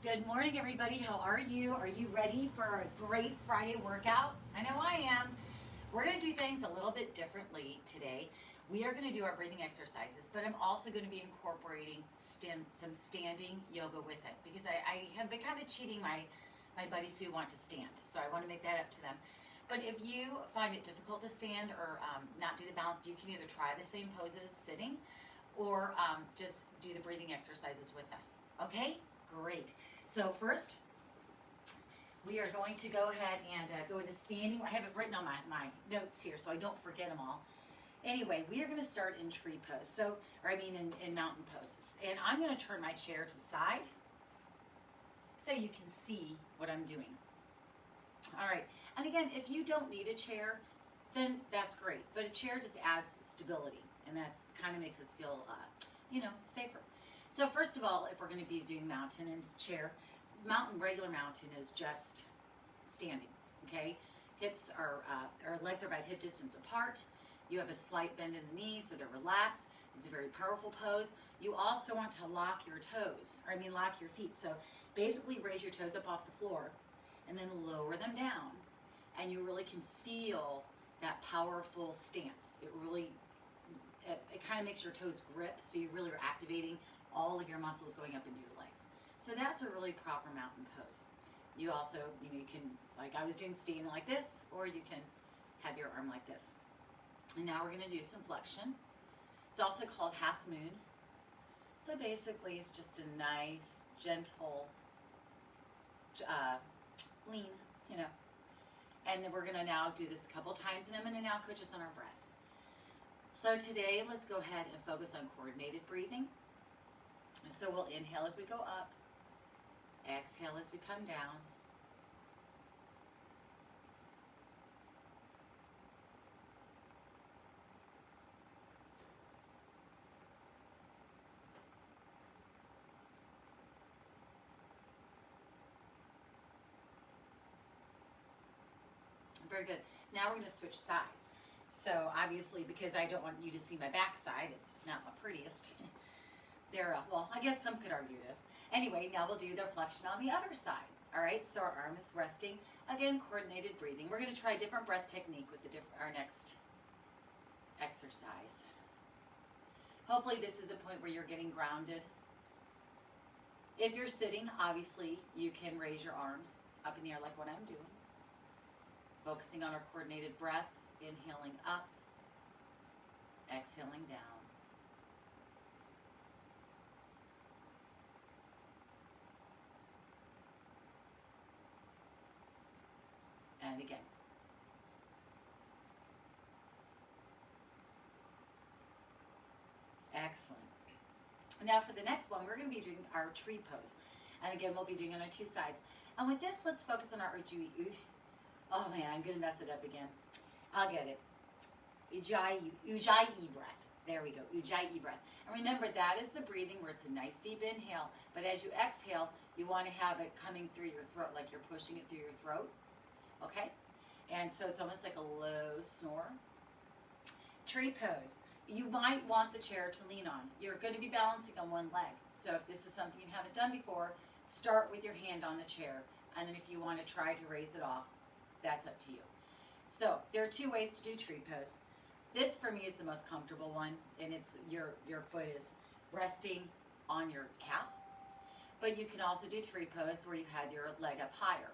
Good morning, everybody. How are you? Are you ready for a great Friday workout? I know I am. We're going to do things a little bit differently today. We are going to do our breathing exercises, but I'm also going to be incorporating some standing yoga with it because I have been kind of cheating my buddies who want to stand, so I want to make that up to them. But if you find it difficult to stand or not do the balance, you can either try the same poses sitting or just do the breathing exercises with us. Okay? Great. So first, we are going to go ahead and go into standing. I have it written on my notes here so I don't forget them all. Anyway, we are going to start in tree pose, in mountain pose. And I'm going to turn my chair to the side so you can see what I'm doing. All right. And again, if you don't need a chair, then that's great. But a chair just adds stability, and that kind of makes us feel, safer. So first of all, if we're going to be doing mountain and regular mountain is just standing, okay? Our legs are about hip distance apart. You have a slight bend in the knees so they're relaxed. It's a very powerful pose. You also want to lock your feet. So basically raise your toes up off the floor and then lower them down. And you really can feel that powerful stance. It kind of makes your toes grip, so you really are activating all of your muscles going up into your legs. So that's a really proper mountain pose. You also, you can, like I was doing, standing like this, or you can have your arm like this. And now we're going to do some flexion. It's also called half moon. So basically it's just a nice, gentle, lean, And then we're going to now do this a couple times, and I'm going to now coach us on our breath. So today, let's go ahead and focus on coordinated breathing. So we'll inhale as we go up, exhale as we come down. Very good. Now we're going to switch sides. So obviously, because I don't want you to see my backside, it's not my prettiest. I guess some could argue it is. Anyway, now we'll do the flexion on the other side. All right, so our arm is resting. Again, coordinated breathing. We're going to try a different breath technique with our next exercise. Hopefully this is a point where you're getting grounded. If you're sitting, obviously, you can raise your arms up in the air like what I'm doing. Focusing on our coordinated breath, inhaling up, exhaling down. And again. Excellent. Now for the next one, we're going to be doing our tree pose. And again, we'll be doing it on two sides. And with this, let's focus on our Ujjayi. Oh man, I'm going to mess it up again. I'll get it. Ujjayi breath. There we go, Ujjayi breath. And remember, that is the breathing where it's a nice deep inhale, but as you exhale, you want to have it coming through your throat, like you're pushing it through your throat. Okay? And so it's almost like a low snore. Tree pose. You might want the chair to lean on. You're going to be balancing on one leg. So if this is something you haven't done before, start with your hand on the chair. And then if you want to try to raise it off, that's up to you. So there are two ways to do tree pose. This for me is the most comfortable one, and it's your foot is resting on your calf. But you can also do tree pose where you have your leg up higher.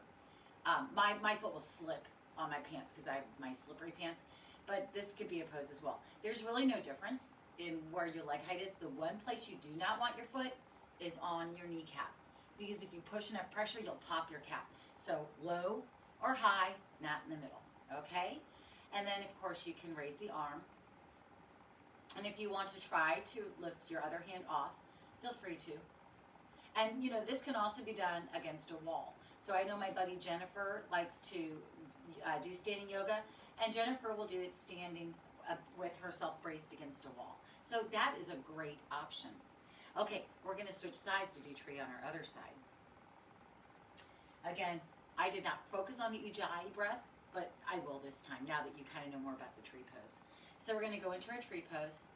My foot will slip on my pants because I have my slippery pants, but this could be a pose as well. There's really no difference in where your leg height is. The one place you do not want your foot is on your kneecap, because if you push enough pressure, you'll pop your calf. So low or high, not in the middle, okay? And then, of course, you can raise the arm. And if you want to try to lift your other hand off, feel free to. And, this can also be done against a wall. So I know my buddy Jennifer likes to do standing yoga, and Jennifer will do it standing with herself braced against a wall. So that is a great option. Okay, we're going to switch sides to do tree on our other side. Again, I did not focus on the Ujjayi breath, but I will this time, now that you kind of know more about the tree pose. So we're going to go into our tree pose.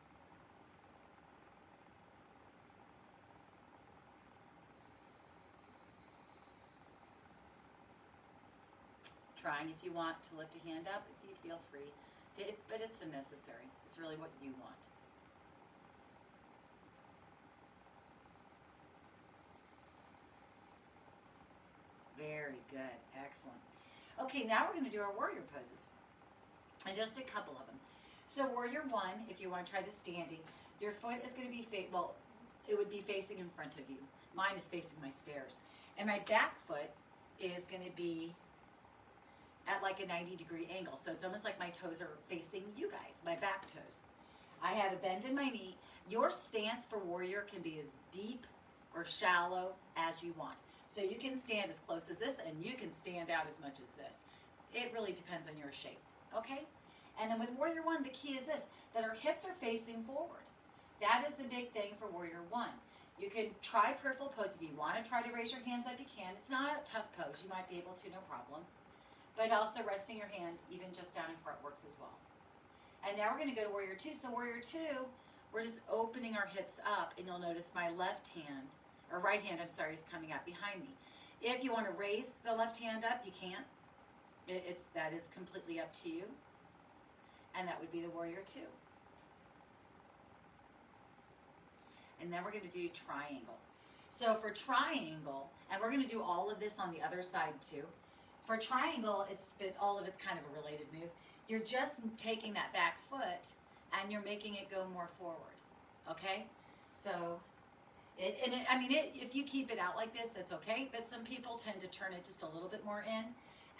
trying. If you want to lift a hand up, if you feel free. But it's unnecessary. It's really what you want. Very good. Excellent. Okay, now we're going to do our warrior poses. And just a couple of them. So warrior one, if you want to try the standing, your foot is going to be, it would be facing in front of you. Mine is facing my stairs. And my back foot is going to be at like a 90-degree angle. So it's almost like my toes are facing you guys, my back toes. I have a bend in my knee. Your stance for warrior can be as deep or shallow as you want. So you can stand as close as this, and you can stand out as much as this. It really depends on your shape, okay? And then with warrior one, the key is this, that our hips are facing forward. That is the big thing for warrior one. You can try peripheral pose. If you want to try to raise your hands up, you can. It's not a tough pose. You might be able to, no problem. But also resting your hand, even just down in front, works as well. And now we're going to go to warrior two. So warrior two, we're just opening our hips up, and you'll notice my left hand, or right hand, I'm sorry, is coming out behind me. If you want to raise the left hand up, you can. That is completely up to you. And that would be the warrior two. And then we're going to do triangle. So for triangle, and we're going to do all of this on the other side too. For triangle, all of it's kind of a related move. You're just taking that back foot and you're making it go more forward. Okay? So, if you keep it out like this, it's okay. But some people tend to turn it just a little bit more in.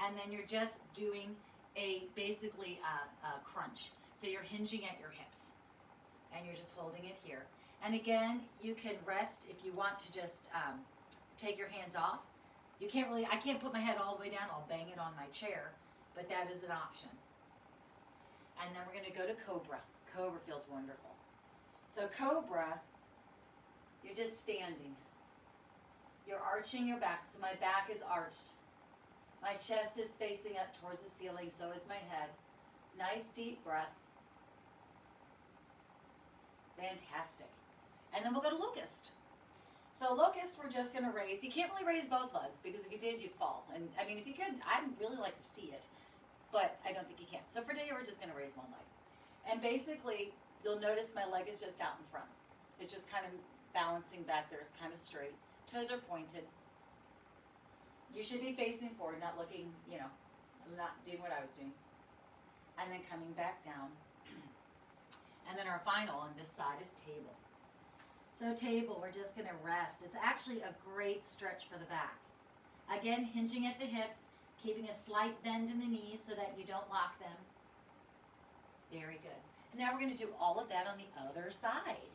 And then you're just doing basically a crunch. So you're hinging at your hips. And you're just holding it here. And again, you can rest if you want to just take your hands off. I can't put my head all the way down. I'll bang it on my chair. But that is an option. And then we're going to go to cobra. Cobra feels wonderful. So cobra, you're just standing. You're arching your back. So my back is arched. My chest is facing up towards the ceiling. So is my head. Nice deep breath. Fantastic. And then we'll go to locust. So locust, we're just going to raise. You can't really raise both legs because if you did, you'd fall. And if you could, I'd really like to see it, but I don't think you can. So for today, we're just going to raise one leg. And basically, you'll notice my leg is just out in front. It's just kind of balancing back there. It's kind of straight. Toes are pointed. You should be facing forward, not looking, not doing what I was doing. And then coming back down. And then our final on this side is table. So table, we're just going to rest. It's actually a great stretch for the back. Again, hinging at the hips, keeping a slight bend in the knees so that you don't lock them. Very good. And now we're going to do all of that on the other side.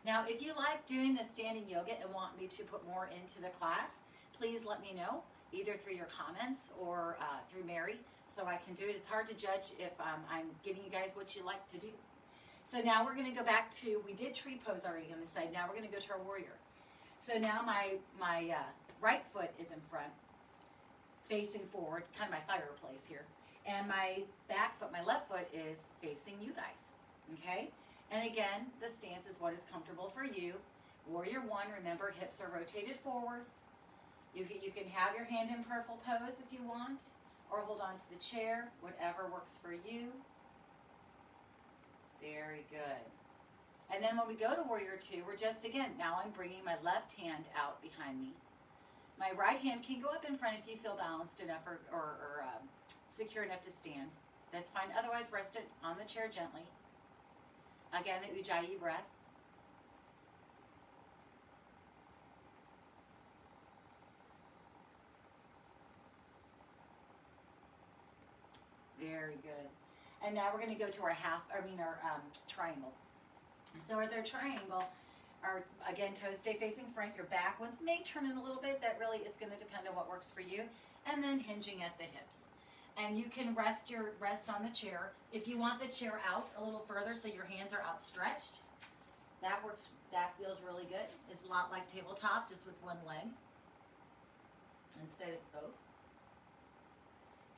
Now, if you like doing the standing yoga and want me to put more into the class, please let me know, either through your comments or through Mary, so I can do it. It's hard to judge if I'm giving you guys what you like to do. So now we're going to go back to, we did tree pose already on this side. Now we're going to go to our warrior. So now my right foot is in front, facing forward, kind of my fireplace here. And my back foot, my left foot is facing you guys. Okay? And again, the stance is what is comfortable for you. Warrior one, remember, hips are rotated forward. You can have your hand in peripheral pose if you want, or hold on to the chair, whatever works for you. Very good. And then when we go to warrior two, we're just, again, now I'm bringing my left hand out behind me. My right hand can go up in front if you feel balanced enough or secure enough to stand. That's fine. Otherwise, rest it on the chair gently. Again, the Ujjayi breath. Very good. And now we're going to go to our triangle. So with our triangle, again, toes stay facing front. Your back ones may turn in a little bit. That really, it's going to depend on what works for you. And then hinging at the hips. And you can rest on the chair. If you want the chair out a little further so your hands are outstretched, that works. That feels really good. It's a lot like tabletop, just with one leg instead of both.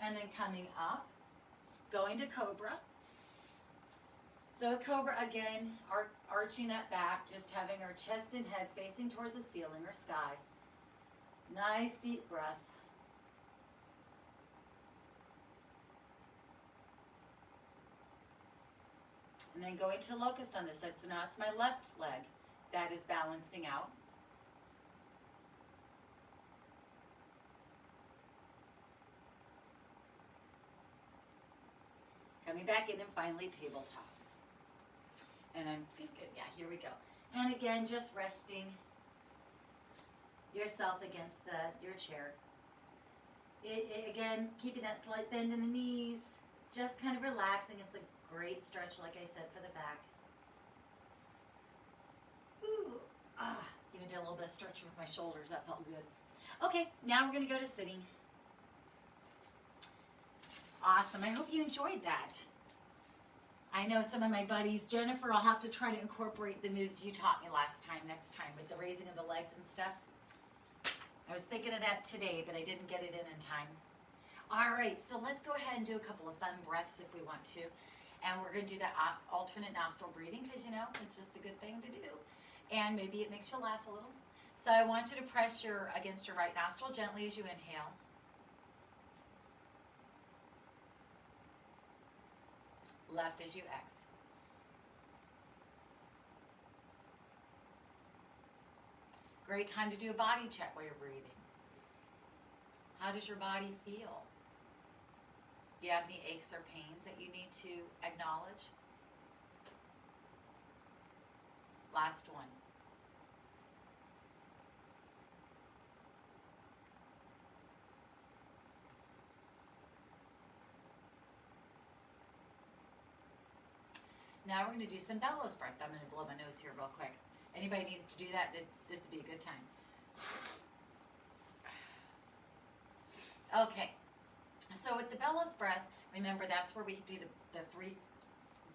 And then coming up, going to cobra. So cobra, again, arching that back, just having our chest and head facing towards the ceiling or sky. Nice deep breath. And then going to locust on this side. So now it's my left leg that is balancing out. Coming back in and finally tabletop. And I'm thinking, yeah, here we go. And again, just resting yourself against your chair. Again, keeping that slight bend in the knees, just kind of relaxing. It's a great stretch, like I said, for the back. Ooh, even did a little bit of stretching with my shoulders. That felt good. Okay, now we're going to go to sitting. Awesome. I hope you enjoyed that. I know some of my buddies, Jennifer, I'll have to try to incorporate the moves you taught me next time with the raising of the legs and stuff. I was thinking of that today, but I didn't get it in time. All right, so let's go ahead and do a couple of fun breaths if we want to. And we're going to do the alternate nostril breathing because, you know, it's just a good thing to do. And maybe it makes you laugh a little. So I want you to press against your right nostril gently as you inhale. Left as you exhale. Great time to do a body check while you're breathing. How does your body feel? Do you have any aches or pains that you need to acknowledge? Last one. Now we're going to do some bellows breath. I'm going to blow my nose here real quick. Anybody needs to do that, this would be a good time. Okay, so with the bellows breath, remember that's where we do the three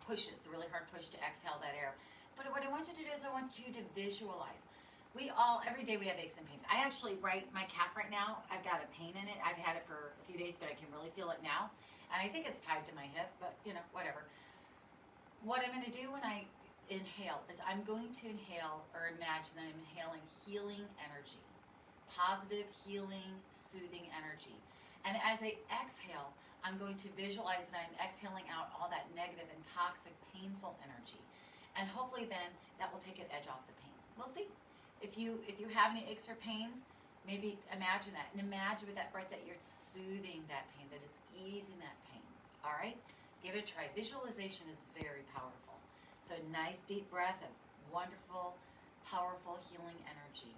pushes, the really hard push to exhale that air. But what I want you to do is I want you to visualize. Every day we have aches and pains. I actually, my calf right now, I've got a pain in it. I've had it for a few days, but I can really feel it now. And I think it's tied to my hip, but you know, whatever. What I'm going to do when I inhale is I'm going to inhale or imagine that I'm inhaling healing energy, positive, healing, soothing energy. And as I exhale, I'm going to visualize that I'm exhaling out all that negative and toxic, painful energy. And hopefully then that will take an edge off the pain. We'll see. If you have any aches or pains, maybe imagine that. And imagine with that breath that you're soothing that pain, that it's easing that pain. All right? Give it a try. Visualization is very powerful. So nice deep breath of wonderful, powerful healing energy.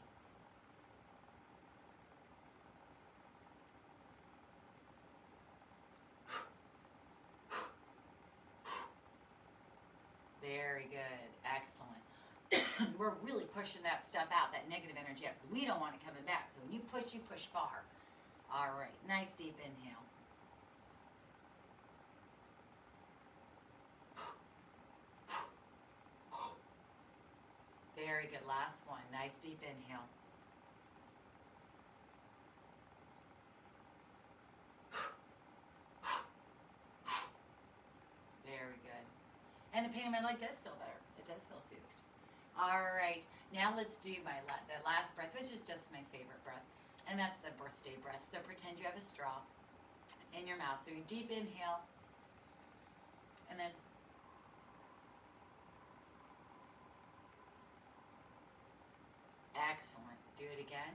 Very good. Excellent. We're really pushing that stuff out, that negative energy out, because we don't want it coming back. So when you push far. All right. Nice deep inhale. Very good. Last one. Nice deep inhale. Very good. And the pain in my leg does feel better. It does feel soothed. All right. Now let's do the last breath, which is just my favorite breath. And that's the birthday breath. So pretend you have a straw in your mouth. So you deep inhale. And then excellent. Do it again.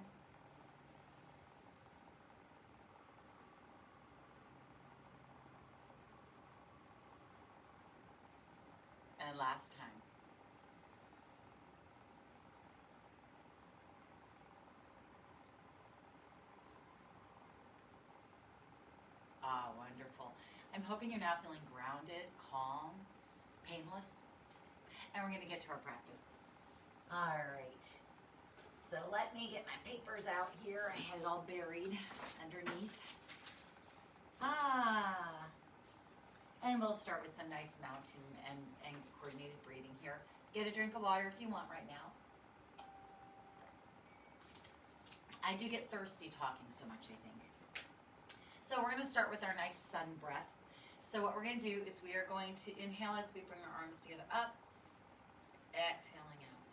And last time. Ah, wonderful. I'm hoping you're now feeling grounded, calm, painless. And we're going to get to our practice. All right. So let me get my papers out here. I had it all buried underneath. And we'll start with some nice mountain and coordinated breathing here. Get a drink of water if you want right now. I do get thirsty talking so much, I think. So we're going to start with our nice sun breath. So what we're going to do is we are going to inhale as we bring our arms together up, exhaling out.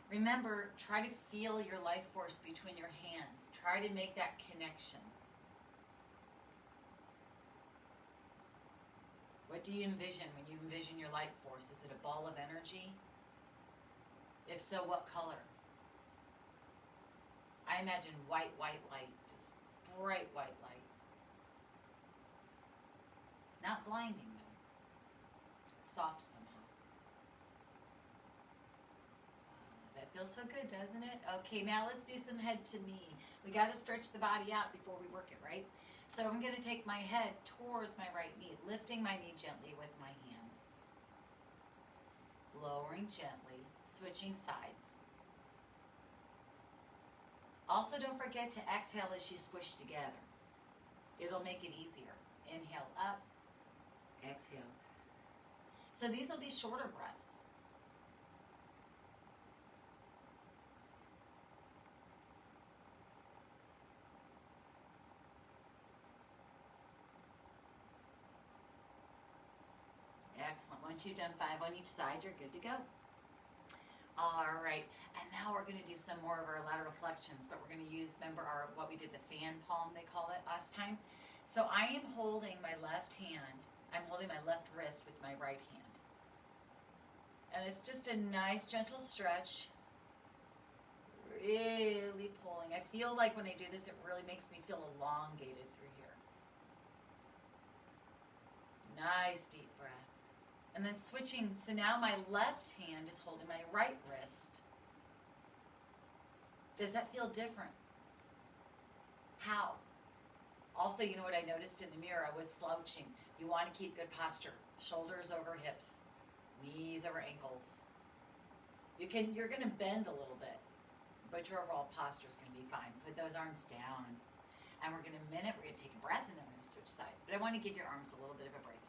Remember, try to feel your life force between your hands. Try to make that connection. What do you envision when you envision your light force? Is it a ball of energy? If so, what color? I imagine white light, just bright white light. Not blinding though. Soft somehow. That feels so good, doesn't it? Okay, now let's do some head to knee. We got to stretch the body out before we work it, right? So I'm going to take my head towards my right knee, lifting my knee gently with my hands. Lowering gently, switching sides. Also, don't forget to exhale as you squish together. It'll make it easier. Inhale up, exhale. So these will be shorter breaths. Excellent. Once you've done 5 on each side, you're good to go. All right, and now we're going to do some more of our lateral flexions, but we're going to use, remember, what we did, the fan palm, they call it, last time. So I am holding my left hand, I'm holding my left wrist with my right hand. And it's just a nice, gentle stretch. Really pulling. I feel like when I do this, it really makes me feel elongated through here. Nice, deep breath. And then switching, so now my left hand is holding my right wrist. Does that feel different? How? Also, you know what I noticed in the mirror? I was slouching. You want to keep good posture. Shoulders over hips, knees over ankles. You're going to bend a little bit, but your overall posture is going to be fine. Put those arms down. And we're going to take a breath, and then we're going to switch sides. But I want to give your arms a little bit of a break.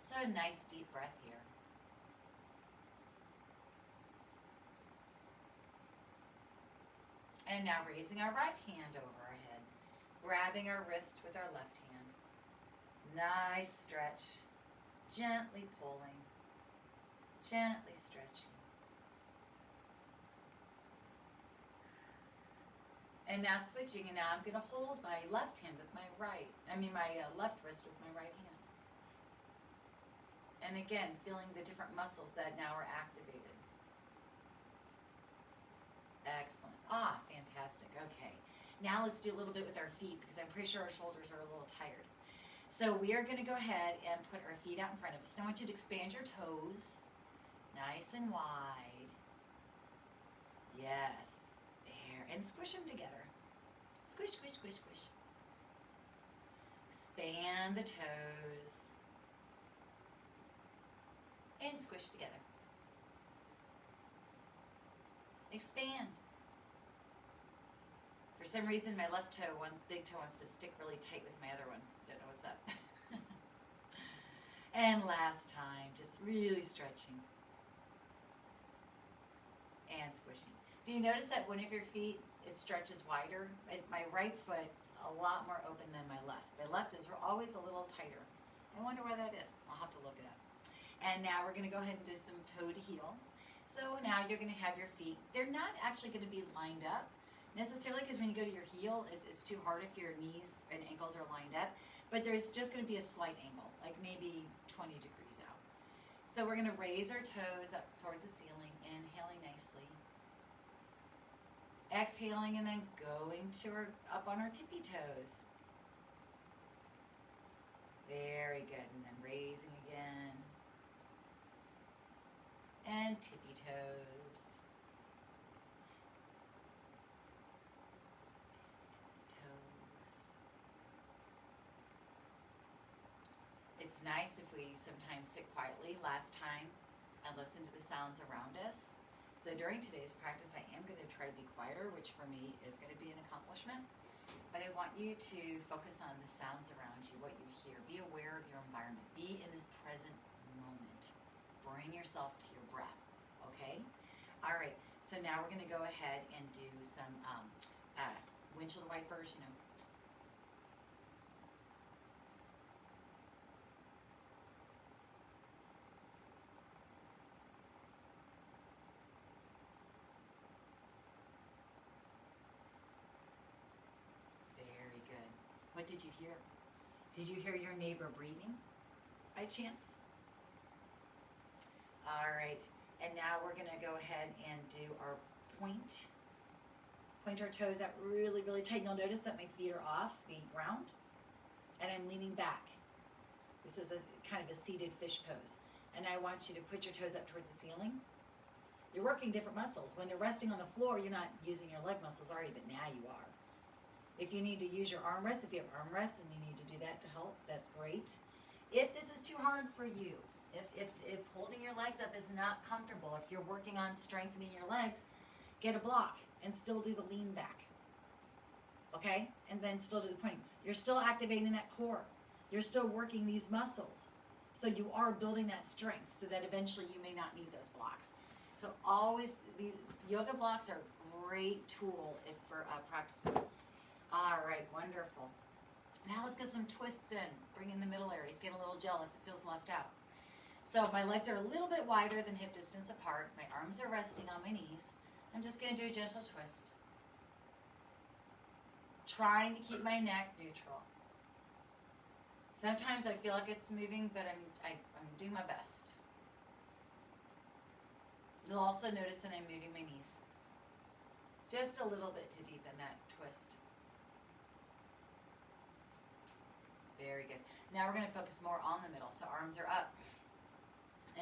So a nice deep breath here. And now raising our right hand over our head, grabbing our wrist with our left hand. Nice stretch, gently pulling, gently stretching. And now switching, and now I'm going to hold my left hand with my left wrist with my right hand. And again, feeling the different muscles that now are activated. Excellent. Fantastic. Okay. Now let's do a little bit with our feet because I'm pretty sure our shoulders are a little tired. So we are going to go ahead and put our feet out in front of us. Now I want you to expand your toes. Nice and wide. Yes. There. And squish them together. Squish, squish, squish, squish. Expand the toes. And squish together. Expand. For some reason, my left toe, one big toe, wants to stick really tight with my other one. Don't know what's up. And last time, just really stretching. And squishing. Do you notice that one of your feet, it stretches wider? My right foot, a lot more open than my left. My left is always a little tighter. I wonder why that is. I'll have to look it up. And now we're going to go ahead and do some toe to heel. So now you're going to have your feet, they're not actually going to be lined up necessarily because when you go to your heel, it's too hard if your knees and ankles are lined up. But there's just going to be a slight angle, like maybe 20 degrees out. So we're going to raise our toes up towards the ceiling, inhaling nicely. Exhaling and then going up on our tippy toes. Very good. And then raising again. And tippy toes. It's nice if we sometimes sit quietly last time and listen to the sounds around us. So during today's practice, I am going to try to be quieter, which for me is going to be an accomplishment. But I want you to focus on the sounds around you, what you hear. Be aware of your environment. Be in the present moment. Bring yourself to your breath, okay? All right, so now we're going to go ahead and do some windshield wipers, Very good. What did you hear? Did you hear your neighbor breathing by chance? All right, and now we're gonna go ahead and do our point. Point our toes out really, really tight. You'll notice that my feet are off the ground and I'm leaning back. This is a kind of a seated fish pose. And I want you to put your toes up towards the ceiling. You're working different muscles. When they're resting on the floor, you're not using your leg muscles already, but now you are. If you need to use your arm rests, if you have arm rests and you need to do that to help, that's great. If this is too hard for you, if holding your legs up is not comfortable, if you're working on strengthening your legs, get a block and still do the lean back. Okay? And then still do the pointing. You're still activating that core. You're still working these muscles. So you are building that strength so that eventually you may not need those blocks. So always, the yoga blocks are a great tool for practicing. All right, wonderful. Now let's get some twists in. Bring in the middle area. It's getting a little jealous. It feels left out. So my legs are a little bit wider than hip distance apart. My arms are resting on my knees. I'm just going to do a gentle twist. Trying to keep my neck neutral. Sometimes I feel like it's moving, but I'm doing my best. You'll also notice that I'm moving my knees just a little bit to deepen that twist. Very good. Now we're going to focus more on the middle. So arms are up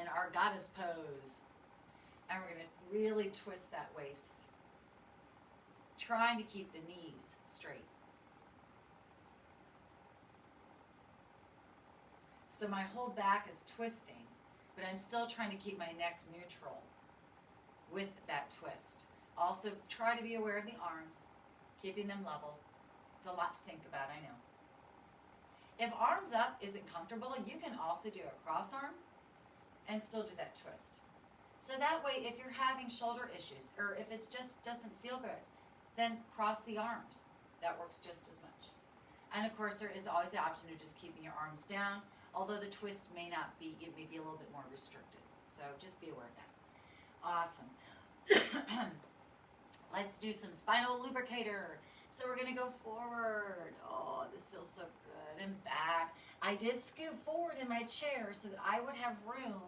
in our goddess pose. And we're going to really twist that waist. Trying to keep the knees straight. So my whole back is twisting, but I'm still trying to keep my neck neutral with that twist. Also, try to be aware of the arms, keeping them level. It's a lot to think about, I know. If arms up isn't comfortable, you can also do a cross arm and still do that twist. So that way, if you're having shoulder issues, or if it just doesn't feel good, then cross the arms. That works just as much. And of course, there is always the option of just keeping your arms down, although the twist may not be, it may be a little bit more restricted. So just be aware of that. Awesome. Let's do some spinal lubricator. So we're gonna go forward. Oh, this feels so good. And back. I did scoot forward in my chair so that I would have room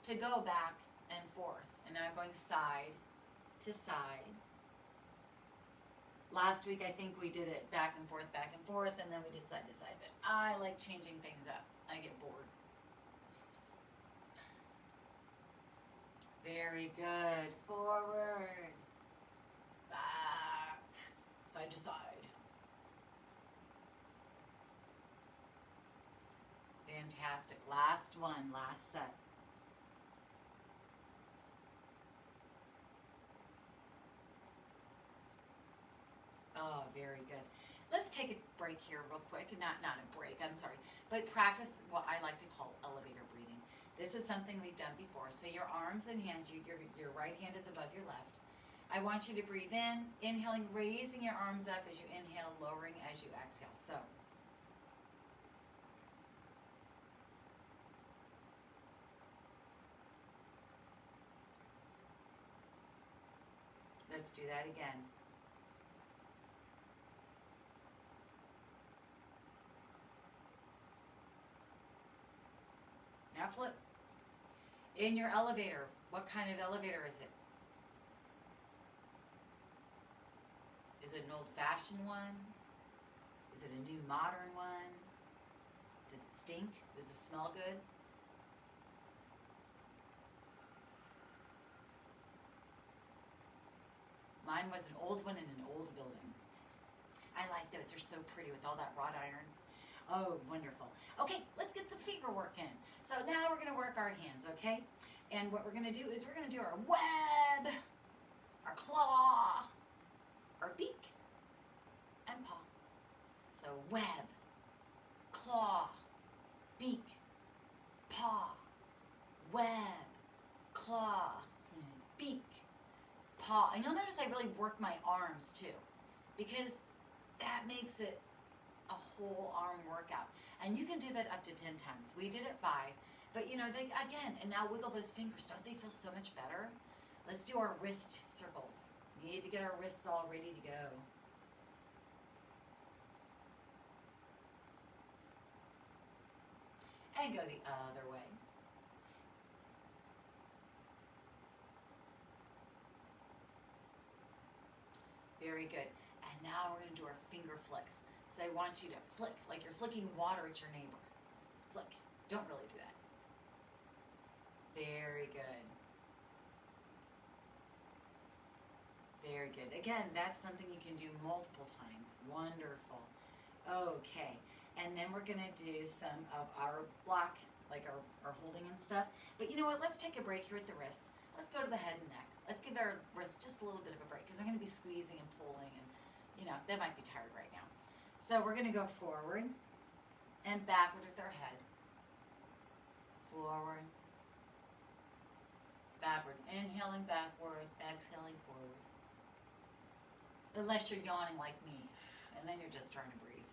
to go back and forth. And now I'm going side to side. Last week, I think we did it back and forth, and then we did side to side. But I like changing things up. I get bored. Very good. Forward. Back. Side to side. Fantastic. Last one. Last set. Oh, very good. Let's take a break here real quick. Not a break, I'm sorry. But practice what I like to call elevator breathing. This is something we've done before. So your arms and hands, your right hand is above your left. I want you to breathe in, inhaling, raising your arms up as you inhale, lowering as you exhale. So. Let's do that again. Now flip. In your elevator, what kind of elevator is it? Is it an old-fashioned one? Is it a new modern one? Does it stink? Does it smell good? Mine was an old one in an old building. I like those. They're so pretty with all that wrought iron. Oh, wonderful. Okay, let's get some finger work in. So now we're going to work our hands, okay? And what we're going to do is we're going to do our web, our claw, our beak, and paw. So web, claw, beak, paw, web, claw, beak, paw. And you'll notice I really work my arms too, because that makes it a whole arm workout. And you can do that up to 10 times. We did it 5. But you know, again, and now wiggle those fingers. Don't they feel so much better? Let's do our wrist circles. We need to get our wrists all ready to go. And go the other way. Very good. And now we're going to do our finger flicks. So I want you to flick like you're flicking water at your neighbor. Flick. Don't really do that. Very good. Very good. Again, that's something you can do multiple times. Wonderful. Okay. And then we're going to do some of our block, like our holding and stuff. But you know what? Let's take a break here at the wrists. Let's go to the head and neck. Let's give our wrists just a little bit of a break because we're going to be squeezing and pulling and, you know, they might be tired right now. So we're going to go forward and backward with our head. Forward. Backward. Inhaling backward, exhaling forward. Unless you're yawning like me, and then you're just trying to breathe.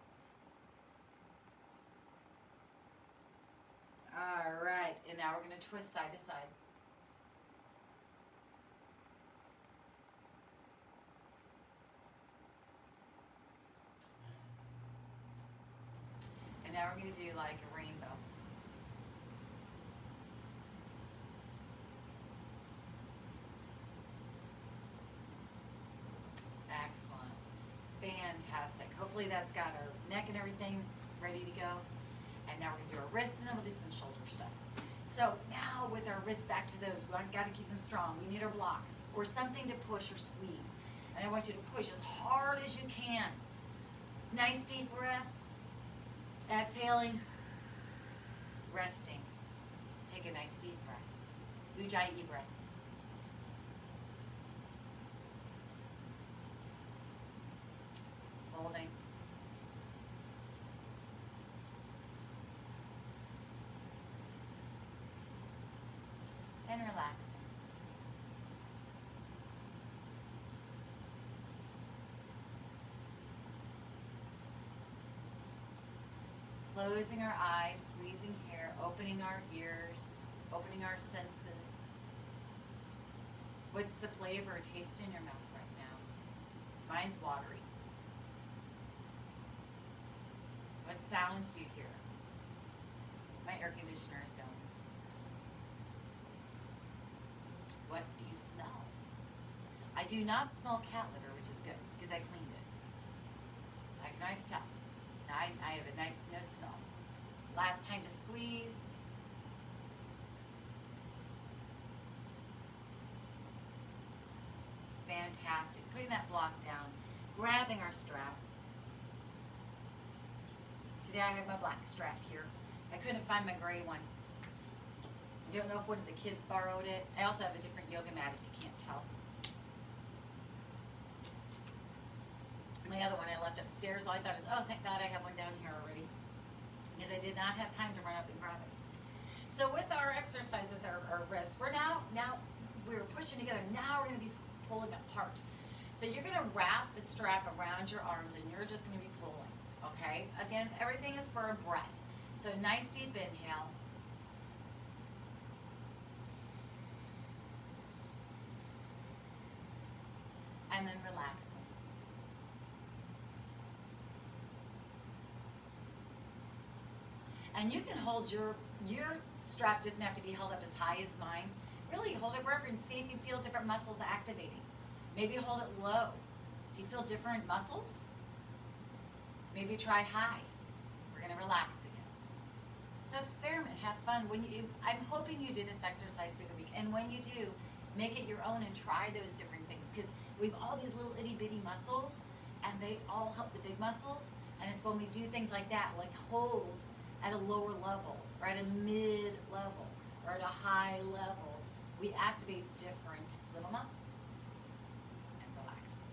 All right, and now we're going to twist side to side. And now we're going to do like a rainbow. Excellent. Fantastic. Hopefully that's got our neck and everything ready to go. And now we're going to do our wrists, and then we'll do some shoulder stuff. So now with our wrists back to those, we've got to keep them strong. We need our block or something to push or squeeze. And I want you to push as hard as you can. Nice deep breath. Exhaling. Resting. Take a nice deep breath. Ujjayi breath. Holding. And relaxing. Closing our eyes, squeezing here, opening our ears, opening our senses. What's the flavor or taste in your mouth right now? Mine's watery. What sounds do you hear? My air conditioner is going. What do you smell? I do not smell cat litter, which is good because I cleaned it. I can always tell. Now I have a nice no smell. Last time to squeeze. Fantastic. Putting that block down, grabbing our strap. Today I have my black strap here. I couldn't find my gray one. I don't know if one of the kids borrowed it. I also have a different yoga mat if you can't tell. My other one I left upstairs. All I thought is, oh, thank God I have one down here already. Because I did not have time to run up and grab it. So with our exercise with our wrists, we're we're pushing together. Now we're going to be pulling apart. So you're going to wrap the strap around your arms and you're just going to be pulling. Okay? Again, everything is for a breath. So nice deep inhale. And then relaxing. And you can hold your strap doesn't have to be held up as high as mine. Really hold it wherever and see if you feel different muscles activating. Maybe hold it low. Do you feel different muscles? Maybe try high. We're going to relax again. So experiment, have fun. I'm hoping you do this exercise through the week. And when you do, make it your own and try those different things. Because we have all these little itty bitty muscles and they all help the big muscles. And it's when we do things like that, like hold at a lower level or at a mid level or at a high level, we activate different little muscles. And relax.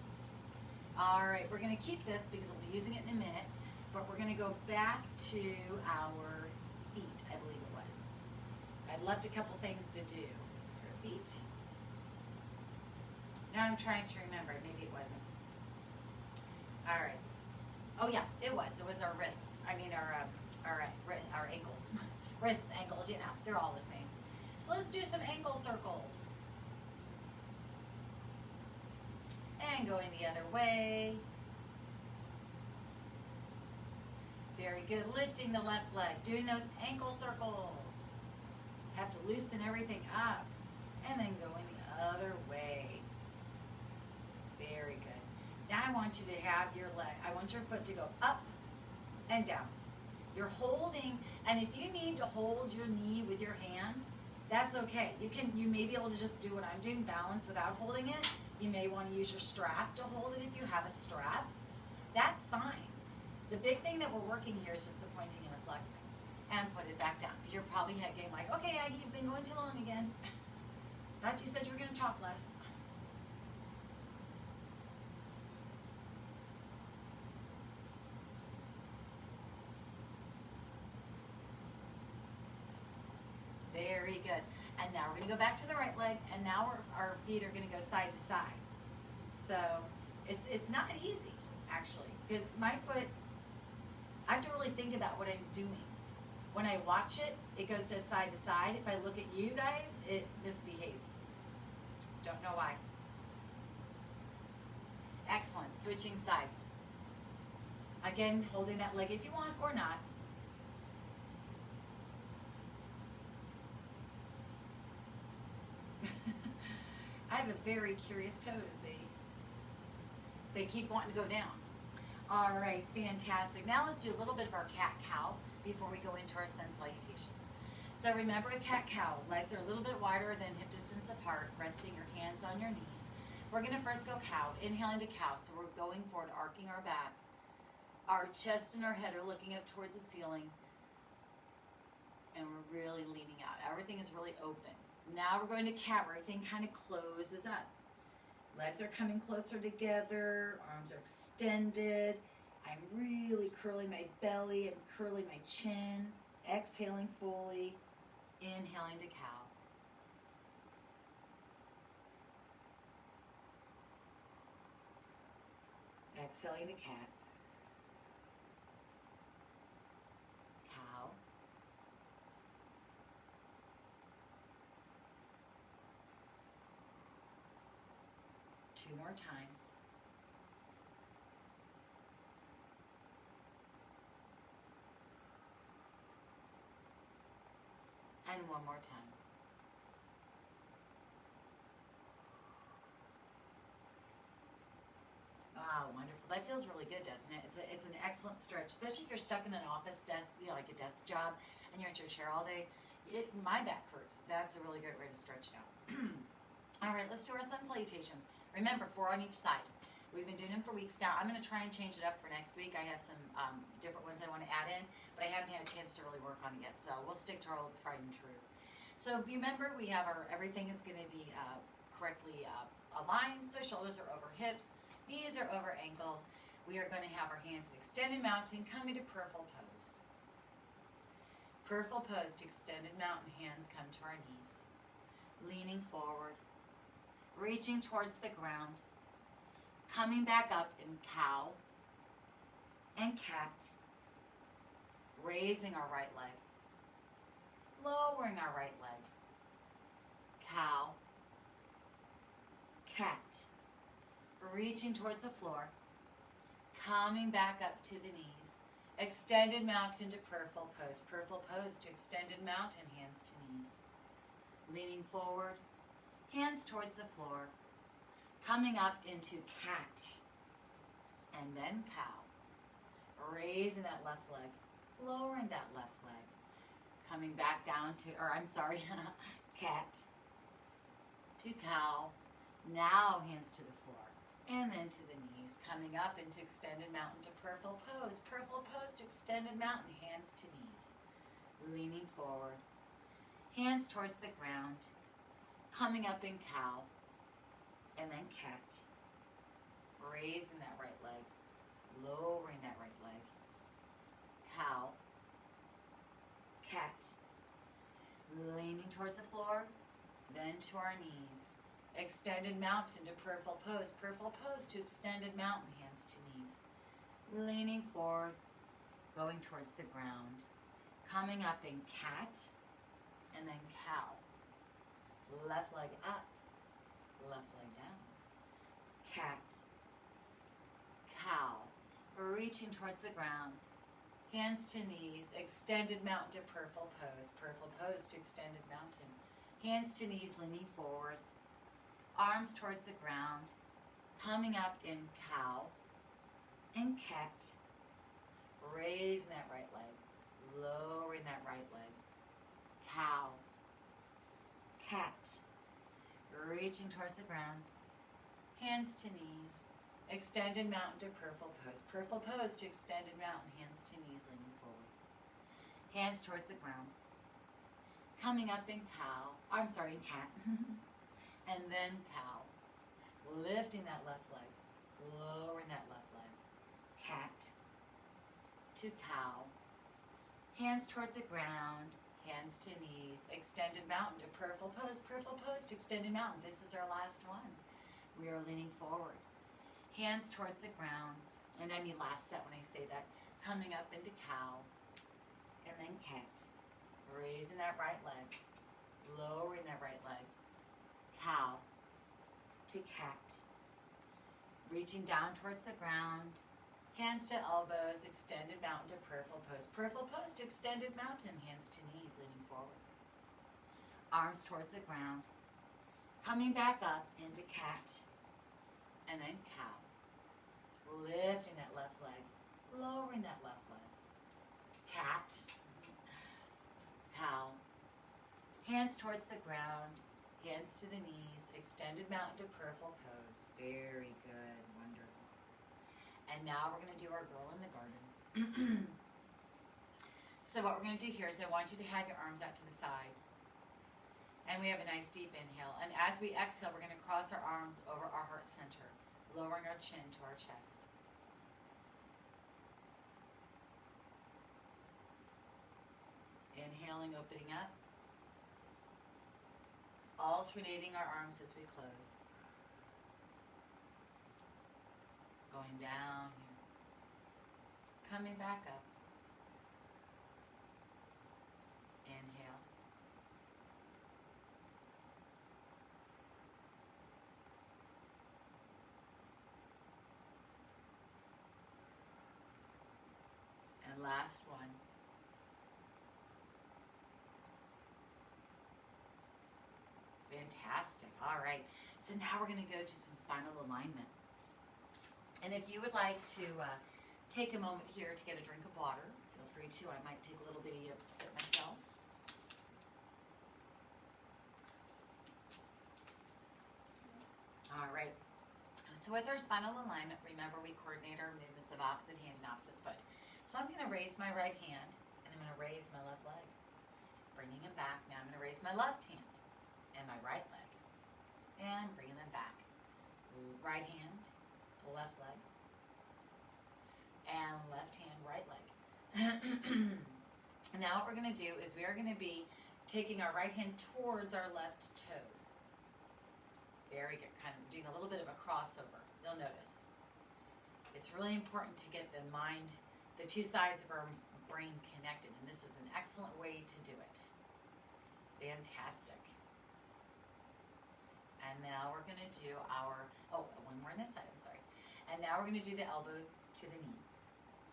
All right, we're going to keep this because we'll be using it in a minute, but we're going to go back to our feet, I believe it was. I'd left a couple things to do. So our feet. Now I'm trying to remember. Maybe it wasn't. All right. Oh yeah, it was. It was our wrists. I mean our ankles. Wrists, ankles, you know, they're all the same. So let's do some ankle circles. And going the other way. Very good. Lifting the left leg. Doing those ankle circles. Have to loosen everything up. And then going the other way. Very good. Now I want you to have your leg, I want your foot to go up and down. You're holding, and if you need to hold your knee with your hand, that's okay. You may be able to just do what I'm doing, balance without holding it. You may want to use your strap to hold it if you have a strap. That's fine. The big thing that we're working here is just the pointing and the flexing. And put it back down, because you're probably getting like, okay, Aggie, you've been going too long again. Thought you said you were going to talk less. Very good. And now we're going to go back to the right leg, and now our feet are going to go side to side. So it's not easy, actually, because my foot, I have to really think about what I'm doing. When I watch it, it goes to side. If I look at you guys, it misbehaves. Don't know why. Excellent. Switching sides. Again, holding that leg if you want or not. I have a very curious toes. They keep wanting to go down. All right, fantastic. Now let's do a little bit of our cat-cow before we go into our sun salutations. So remember with cat-cow, legs are a little bit wider than hip distance apart, resting your hands on your knees. We're going to first go cow, inhaling to cow. So we're going forward, arcing our back. Our chest and our head are looking up towards the ceiling. And we're really leaning out. Everything is really open. Now we're going to cat, where everything kind of closes up. Legs are coming closer together, arms are extended. I'm really curling my belly, I'm curling my chin, exhaling fully, inhaling to cow. Exhaling to cat. Cow. Two more times. And one more time. Wow, wonderful. That feels really good, doesn't it? It's an excellent stretch, especially if you're stuck in an office desk, like a desk job, and you're at your chair all day. My back hurts. That's a really great way to stretch it out. All right, let's do our sun salutations. Remember, 4 on each side. We've been doing them for weeks now. I'm going to try and change it up for next week. I have some different ones I want to add in, but I haven't had a chance to really work on it yet, so we'll stick to our old tried and true. So remember, we have everything is going to be correctly aligned, so shoulders are over hips, knees are over ankles. We are going to have our hands in extended mountain, coming to purple pose. Purple pose to extended mountain, hands come to our knees. Leaning forward, reaching towards the ground, coming back up in cow and cat, raising our right leg, lowering our right leg, cow, cat, reaching towards the floor, coming back up to the knees, extended mountain to purple pose to extended mountain, hands to knees, leaning forward, hands towards the floor, coming up into cat, and then cow, raising that left leg, lowering that left leg, coming back down to, cat, to cow, now hands to the floor, and then to the knees, coming up into extended mountain to purple pose to extended mountain, hands to knees, leaning forward, hands towards the ground, coming up in cow, and then cat, raising that right leg, lowering that right leg, cow, cat, leaning towards the floor, then to our knees, extended mountain to purple pose to extended mountain, hands to knees, leaning forward, going towards the ground, coming up in cat, and then cow, left leg up, left leg down, cat, cow, reaching towards the ground, hands to knees, extended mountain to purple pose to extended mountain, hands to knees, leaning forward, arms towards the ground, Coming up in cow and cat. Raising that right leg. Lowering that right leg. Cow. Cat. Reaching towards the ground. Hands to knees. Extended mountain to purple pose. Purple pose to extended mountain. Hands to knees, leaning forward. Hands towards the ground. Coming up in cow. I'm sorry, cat. And then cow. Lifting that left leg. Lowering that left leg. Cat. To cow. Hands towards the ground. Hands to knees. Extended mountain to purple pose. Purple pose to extended mountain. This is our last one. We are leaning forward. Hands towards the ground. And I mean last set when I say that. Coming up into cow. And then cat. Raising that right leg. Lowering that right leg. Cow. To cat. Reaching down towards the ground. Hands to elbows. Extended mountain to purple pose. Purple pose to extended mountain. Hands to knees, leaning forward. Arms towards the ground. Coming back up into cat. And then cow. Lifting that left leg. Lowering that left leg. Cat. Cow. Hands towards the ground. Hands to the knees. Extended mountain to purple pose. Very good. Wonderful. And now we're going to do our girl in the garden. So what we're going to do here is I want you to have your arms out to the side. And we have a nice deep inhale. And as we exhale, we're going to cross our arms over our heart center, lowering our chin to our chest. Inhaling, opening up. Alternating our arms as we close. Going down here. Coming back up. Inhale. And last one. Fantastic. All right. So now we're going to go to some spinal alignment. And if you would like to take a moment here to get a drink of water, feel free to. I might take a little bitty sip myself. All right. So with our spinal alignment, remember we coordinate our movements of opposite hand and opposite foot. So I'm going to raise my right hand, and I'm going to raise my left leg. Bringing them back. Now I'm going to raise my left hand and my right leg. And bringing them back. Right hand, left leg. And left hand, right leg. Now what we're going to do is we are going to be taking our right hand towards our left toes. Very good. Kind of doing a little bit of a crossover. You'll notice. It's really important to get the mind, the two sides of our brain connected. And this is an excellent way to do it. Fantastic. And now we're going to do our, one more on this side, I'm sorry. And now we're going to do the elbow to the knee.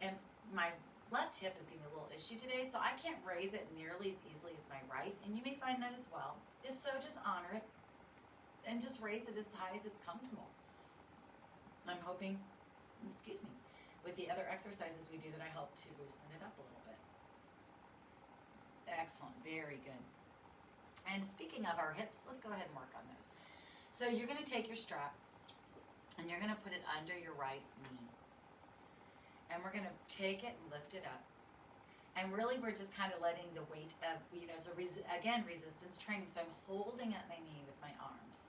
And my left hip is giving me a little issue today, so I can't raise it nearly as easily as my right. And you may find that as well. If so, just honor it and just raise it as high as it's comfortable. I'm hoping, with the other exercises we do that I help to loosen it up a little bit. Excellent, very good. And speaking of our hips, let's go ahead and work on those. So you're going to take your strap and you're going to put it under your right knee. And we're going to take it and lift it up. And really we're just kind of letting the weight of, it's again, resistance training. So I'm holding at my knee with my arms,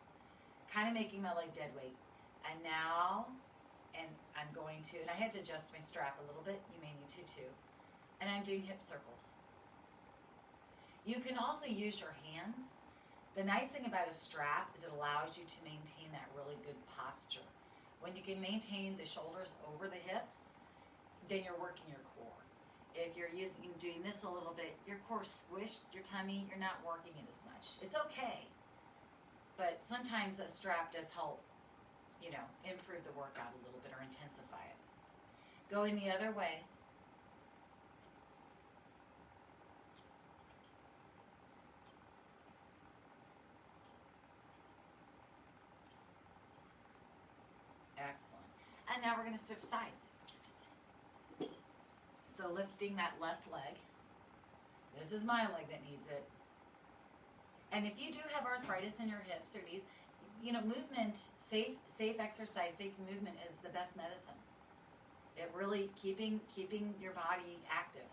kind of making my leg dead weight. And now, and I'm going to, and I had to adjust my strap a little bit. You may need to too. And I'm doing hip circles. You can also use your hands. The nice thing about a strap is it allows you to maintain that really good posture. When you can maintain the shoulders over the hips, then you're working your core. If you're doing this a little bit, your core squished, your tummy, you're not working it as much. It's okay. But sometimes a strap does help, improve the workout a little bit or intensify it. Going the other way. to switch sides. So lifting that left leg. This is my leg that needs it. And if you do have arthritis in your hips or knees, you know, movement, safe exercise, safe movement is the best medicine. It really keeping your body active.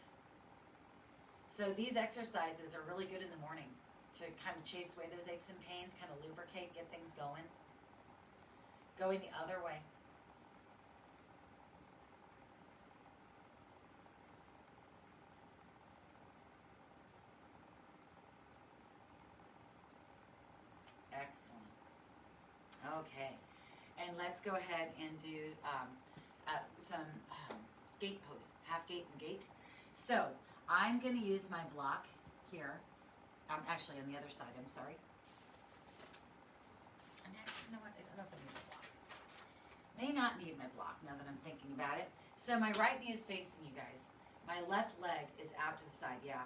So these exercises are really good in the morning to kind of chase away those aches and pains, kind of lubricate, get things going. Going the other way. Excellent. Okay. And let's go ahead and do some gate pose, half gate and gate. So I'm going to use my block here. Actually, on the other side, I'm sorry. And actually, you know what? I don't know if I need a block. May not need my block now that I'm thinking about it. So my right knee is facing you guys. My left leg is out to the side, yeah,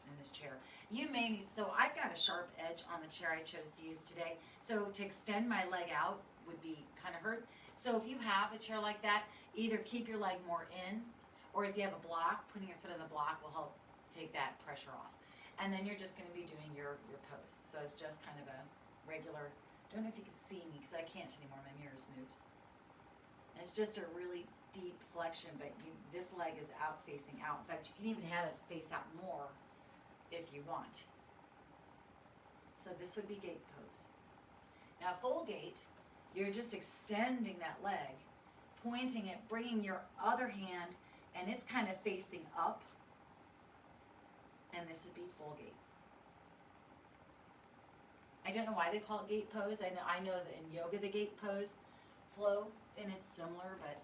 in this chair. You may need, so I've got a sharp edge on the chair I chose to use today. So to extend my leg out would be kind of hurt. So if you have a chair like that, either keep your leg more in, or if you have a block, putting your foot on the block will help take that pressure off. And then you're just going to be doing your pose. So it's just kind of a regular, don't know if you can see me because I can't anymore, my mirror's moved. And it's just a really deep flexion, but this leg is out facing out. In fact, you can even have it face out more if you want. So this would be gate pose. Now full gate, you're just extending that leg, pointing it, bringing your other hand, and it's kind of facing up. And this would be full gate. I don't know why they call it gate pose. I know that in yoga the gate pose flow, and it's similar, but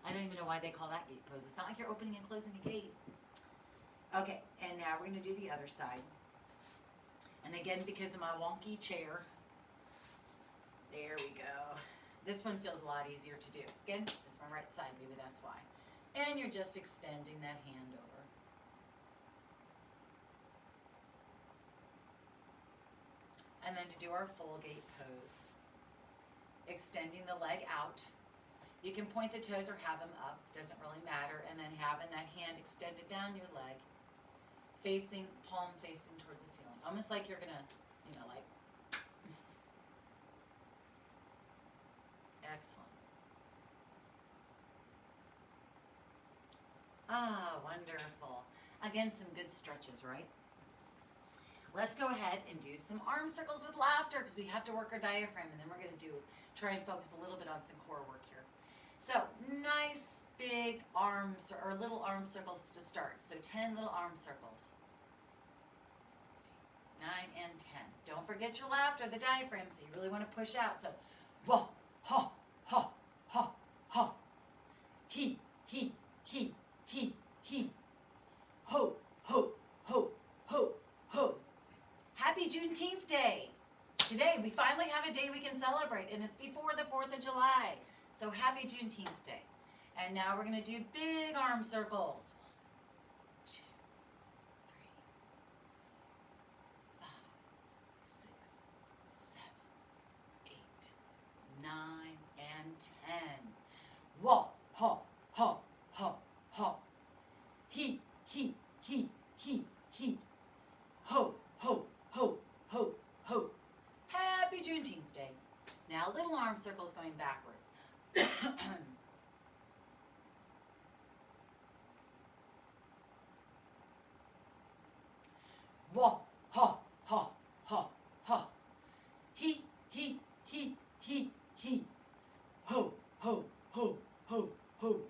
I don't even know why they call that gate pose. It's not like you're opening and closing a gate. Okay, and now we're going to do the other side. And again, because of my wonky chair, there we go. This one feels a lot easier to do. Again, it's my right side, maybe that's why. And you're just extending that hand over. And then to do our full gate pose, extending the leg out. You can point the toes or have them up, doesn't really matter. And then having that hand extended down your leg, facing, palm facing towards the ceiling. Almost like you're gonna, you know, like. Excellent. Ah, wonderful. Again, some good stretches, right? Let's go ahead and do some arm circles with laughter because we have to work our diaphragm, and then we're going to try and focus a little bit on some core work here. So nice big arms or little arm circles to start. So 10 little arm circles. 9 and 10. Don't forget your laughter, the diaphragm, so you really want to push out. So wah, ha, ha, ha, ha. He, ho, ho, ho, ho, ho. Happy Juneteenth Day. Today, we finally have a day we can celebrate, and it's before the 4th of July. So happy Juneteenth Day. And now we're going to do big arm circles. 1, 2, 3, 4, 5, 6, 7, 8, 9, and 10. Wah, ha, ha, ha, ha. He, ho, ho, ho, ho, ho. Happy Juneteenth Day. Now little arm circles going backwards. Wah, ha, ha, ha, ha. He, ho, ho, ho, ho, ho.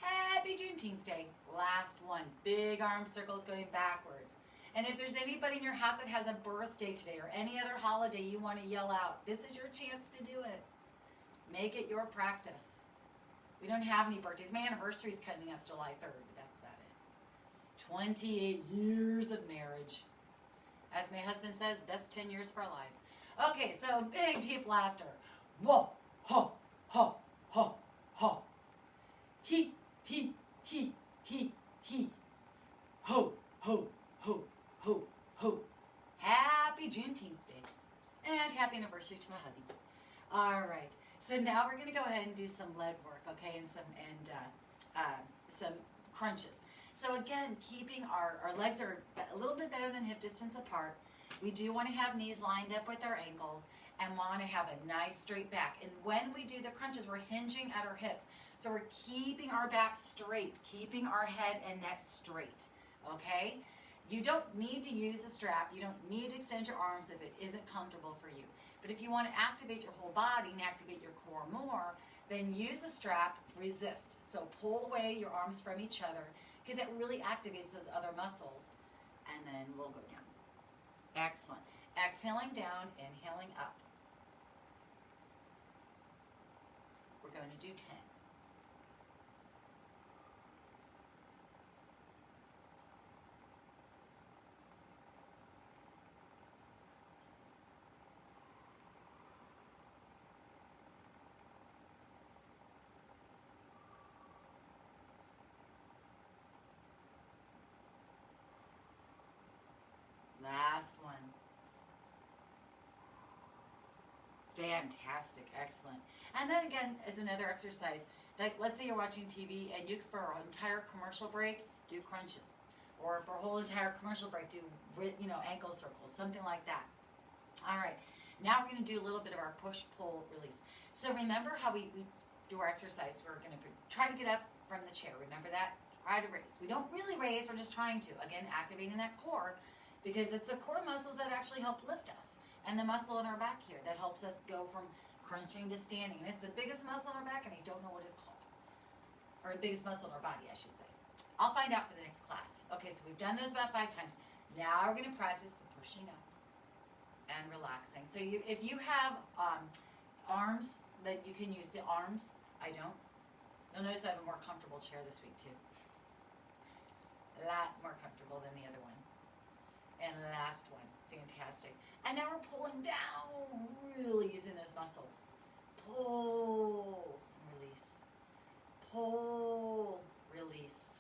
Happy Juneteenth Day. Last one. Big arm circles going backwards. And if there's anybody in your house that has a birthday today or any other holiday you want to yell out, this is your chance to do it. Make it your practice. We don't have any birthdays. My anniversary is coming up July 3rd, but that's about it. 28 years of marriage. As my husband says, best 10 years of our lives. Okay, so big, deep laughter. Whoa, ha, ha, ha, ha. He, ho, ho, ho, ho, ho. Happy Juneteenth Day. And happy anniversary to my hubby. All right. So now we're going to go ahead and do some leg work, okay, and some crunches. So again, keeping our legs are a little bit better than hip distance apart. We do want to have knees lined up with our ankles and want to have a nice straight back. And when we do the crunches, we're hinging at our hips. So we're keeping our back straight, keeping our head and neck straight, okay? You don't need to use a strap. You don't need to extend your arms if it isn't comfortable for you. But if you want to activate your whole body and activate your core more, then use the strap, resist. So pull away your arms from each other because it really activates those other muscles. And then we'll go down. Excellent. Exhaling down, inhaling up. We're going to do 10. Last one. Fantastic, excellent. And then again, is another exercise. Like, let's say you're watching TV and you, for an entire commercial break, do crunches. Or for a whole entire commercial break, do, ankle circles, something like that. All right, now we're going to do a little bit of our push, pull, release. So remember how we do our exercise. We're going to try to get up from the chair. Remember that? Try to raise. We don't really raise, we're just trying to. Again, activating that core. Because it's the core muscles that actually help lift us. And the muscle in our back here that helps us go from crunching to standing. And it's the biggest muscle in our back, and I don't know what it's called. Or the biggest muscle in our body, I should say. I'll find out for the next class. Okay, so we've done those about 5 times. Now we're going to practice the pushing up and relaxing. So if you have arms that you can use, the arms, I don't. You'll notice I have a more comfortable chair this week too. A lot more comfortable than the other one. And last one, fantastic. And now we're pulling down, really using those muscles. Pull, release. Pull, release.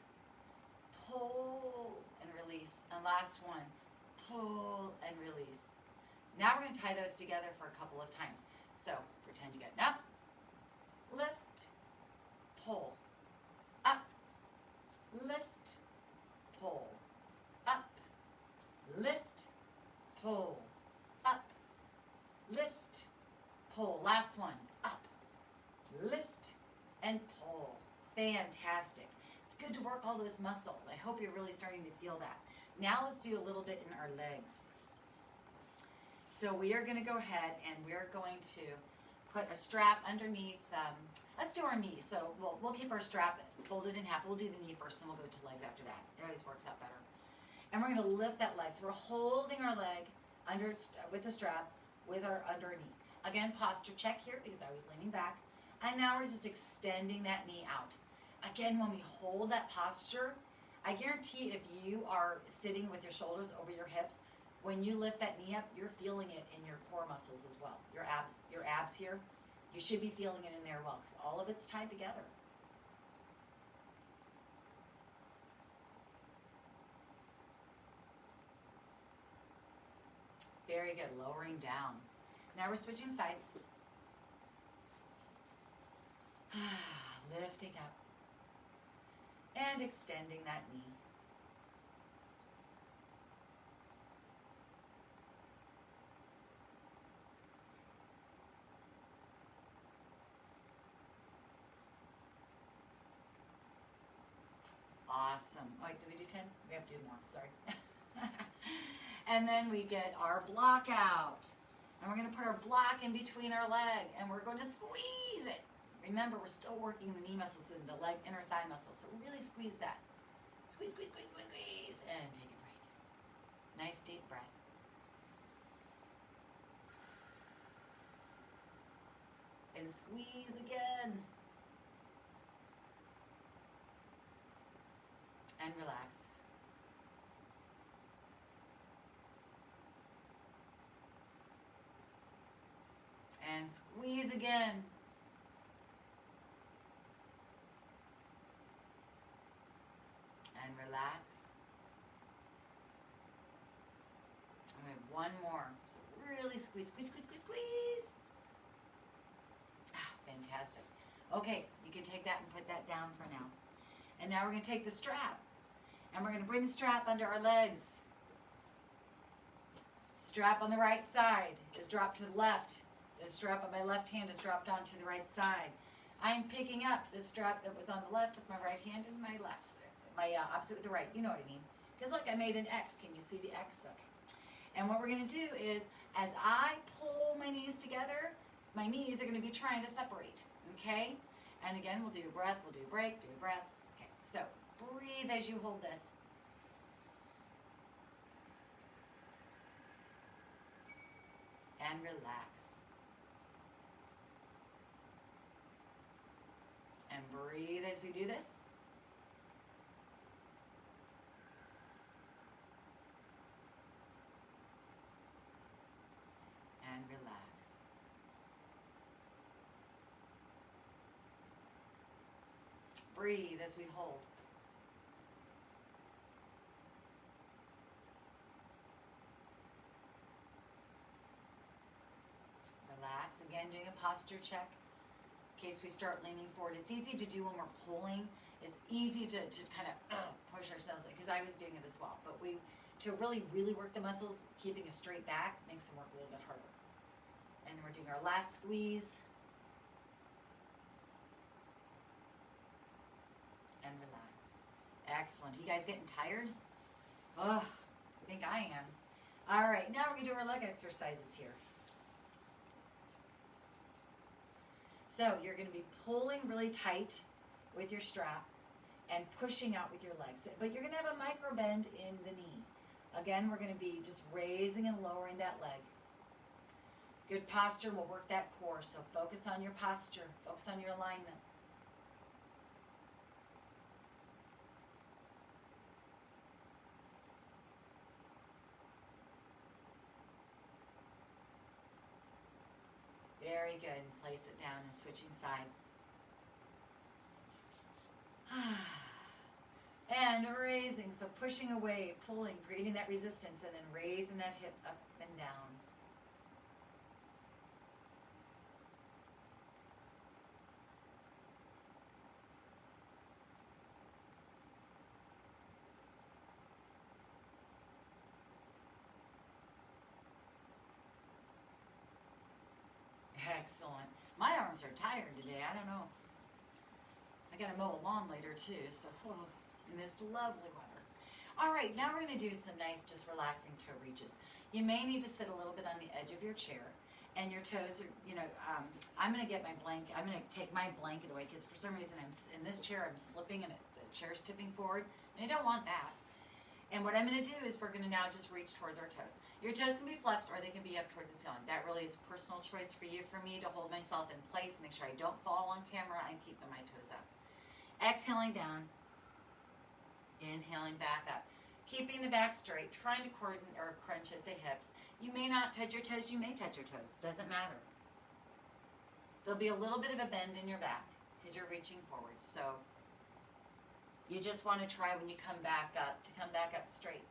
Pull, and release. And last one, pull, and release. Now we're going to tie those together for a couple of times. So pretend you get up, lift, pull, up, lift, pull, up, lift, pull, up, lift, pull. Last one, up, lift, and pull. Fantastic. It's good to work all those muscles. I hope you're really starting to feel that. Now let's do a little bit in our legs. So we are going to go ahead and we're going to put a strap underneath. Let's do our knees. So we'll keep our strap folded in half. We'll do the knee first, and we'll go to legs after that. It always works out better. And we're going to lift that leg. So we're holding our leg under with the strap with our under knee. Again, posture check here because I was leaning back. And now we're just extending that knee out. Again, when we hold that posture, I guarantee if you are sitting with your shoulders over your hips, when you lift that knee up, you're feeling it in your core muscles as well. Your abs here, you should be feeling it in there well because all of it's tied together. Very good, lowering down. Now we're switching sides. Lifting up and extending that knee. Awesome. Oh, wait, did we do 10? We have to do more, sorry. And then we get our block out. And we're going to put our block in between our leg, and we're going to squeeze it. Remember, we're still working the knee muscles and the leg inner thigh muscles, so really squeeze that. Squeeze, squeeze, squeeze, squeeze, squeeze, and take a break. Nice deep breath. And squeeze again. And relax. And squeeze again. And relax. And we have one more. So really squeeze, squeeze, squeeze, squeeze, squeeze. Ah, Fantastic. Okay, you can take that and put that down for now. And now we're going to take the strap, and we're going to bring the strap under our legs. Strap on the right side is dropped to the left. The strap on my left hand is dropped onto the right side. I'm picking up the strap that was on the left with my right hand and my left, my opposite with the right. You know what I mean? Because look, I made an X. Can you see the X? Okay. And what we're going to do is, as I pull my knees together, my knees are going to be trying to separate. Okay? And again, we'll do a breath, we'll do a break, do a breath. Okay, so breathe as you hold this. And relax. And breathe as we do this. And relax. Breathe as we hold. Relax. Again, doing a posture check in case we start leaning forward. It's easy to do when we're pulling. It's easy to kind of push ourselves, because I was doing it as well. But to really, really work the muscles, keeping a straight back makes them work a little bit harder. And then we're doing our last squeeze. And relax. Excellent. You guys getting tired? Oh, I think I am. All right, now we're going to do our leg exercises here. So you're going to be pulling really tight with your strap and pushing out with your legs. But you're going to have a micro bend in the knee. Again, we're going to be just raising and lowering that leg. Good posture will work that core. So focus on your posture. Focus on your alignment. Very good. Place it down and switching sides. And raising, so pushing away, pulling, creating that resistance, and then raising that hip up and down. Excellent. My arms are tired today. I don't know. I got to mow a lawn later too, so in this lovely weather. All right, now we're going to do some nice, just relaxing toe reaches. You may need to sit a little bit on the edge of your chair, and your toes are, I'm going to get my blanket. I'm going to take my blanket away because for some reason I'm in this chair. I'm slipping and the chair's tipping forward, and I don't want that. And what I'm going to do is we're going to now just reach towards our toes. Your toes can be flexed or they can be up towards the ceiling. That really is a personal choice for you. For me, to hold myself in place, make sure I don't fall on camera and keeping my toes up. Exhaling down, inhaling back up. Keeping the back straight, trying to crunch at the hips. You may not touch your toes, you may touch your toes. Doesn't matter. There'll be a little bit of a bend in your back because you're reaching forward. So you just want to try when you come back up to come back up straight.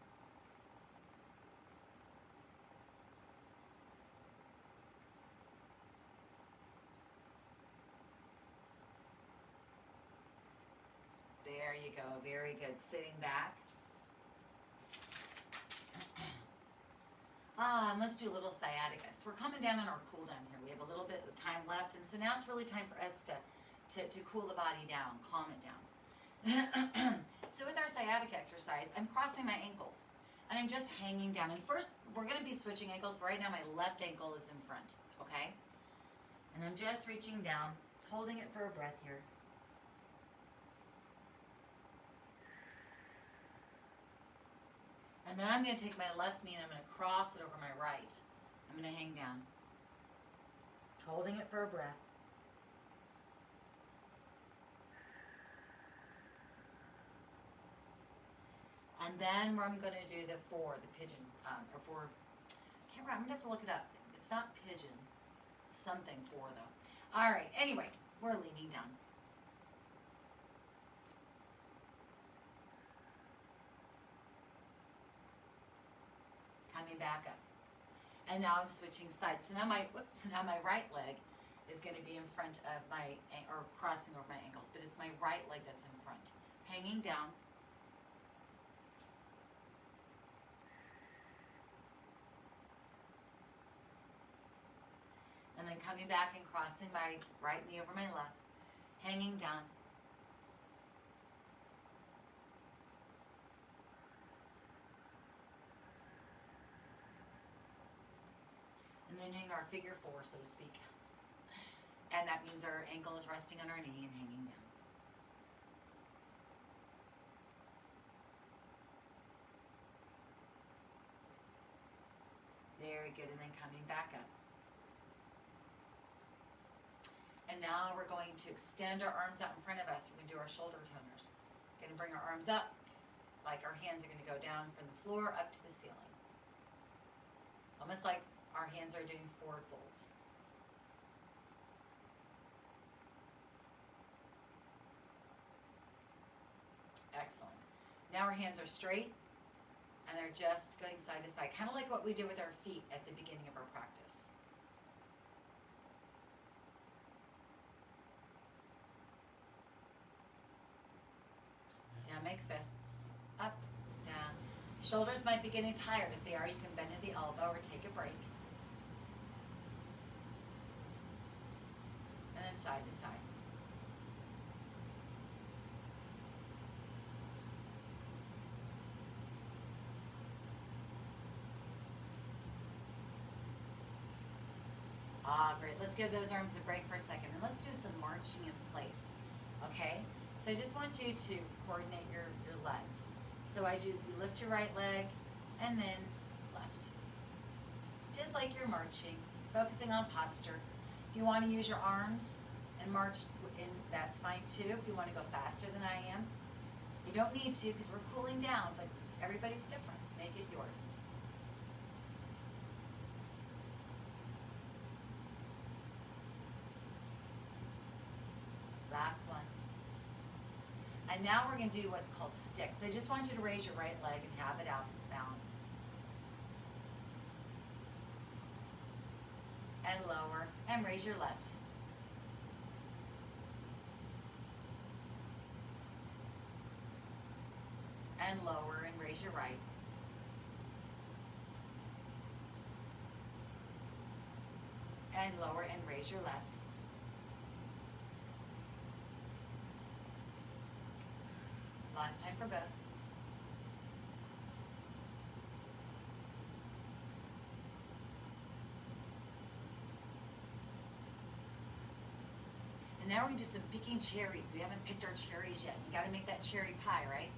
There you go. Very good. Sitting back. And let's do a little sciatica. So we're coming down on our cool down here. We have a little bit of time left, and so now it's really time for us to cool the body down, calm it down. So with our sciatica exercise, I'm crossing my ankles, and I'm just hanging down. And first, we're going to be switching ankles, but right now my left ankle is in front, okay? And I'm just reaching down, holding it for a breath here. And then I'm going to take my left knee and I'm going to cross it over my right. I'm going to hang down, holding it for a breath. And then I'm going to do the pigeon, or four, I can't remember, I'm going to have to look it up. It's not pigeon, it's something four though. All right, anyway, we're leaning down. Coming back up. And now I'm switching sides. So now my right leg is going to be in front of my, or crossing over my ankles, but it's my right leg that's in front. Hanging down. And then coming back and crossing my right knee over my left. Hanging down. And then doing our figure four, so to speak. And that means our ankle is resting on our knee and hanging down. Very good, and then coming back up. And now we're going to extend our arms out in front of us. We're going to do our shoulder toners. Going to bring our arms up, like our hands are going to go down from the floor up to the ceiling. Almost like our hands are doing forward folds. Excellent. Now our hands are straight, and they're just going side to side, kind of like what we did with our feet at the beginning of our practice. Now make fists. Up, down. Shoulders might be getting tired. If they are, you can bend at the elbow or take a break. And then side to side. Great. Let's give those arms a break for a second, and let's do some marching in place, okay? So I just want you to coordinate your legs. So as you lift your right leg, and then left. Just like you're marching, focusing on posture. If you want to use your arms and march, that's fine too, if you want to go faster than I am. You don't need to, because we're cooling down, but everybody's different. Make it yours. Last one. And now we're going to do what's called sticks. So I just want you to raise your right leg and have it out balanced. And lower, and raise your left. And lower, and raise your right. And lower, and raise your left. Last time for both. And now we're going to do some picking cherries. We haven't picked our cherries yet. You got to make that cherry pie, right?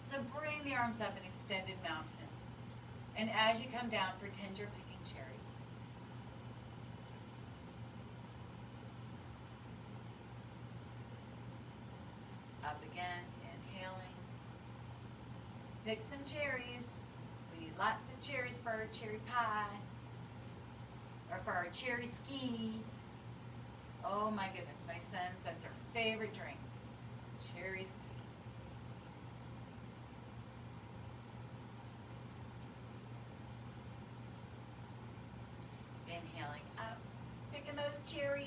So bring the arms up in extended mountain. And as you come down, pretend you're picking cherries. Up again. Pick some cherries. We need lots of cherries for our cherry pie. Or for our cherry ski. Oh my goodness, my sons, that's our favorite drink. Cherry ski. Inhaling up, picking those cherries.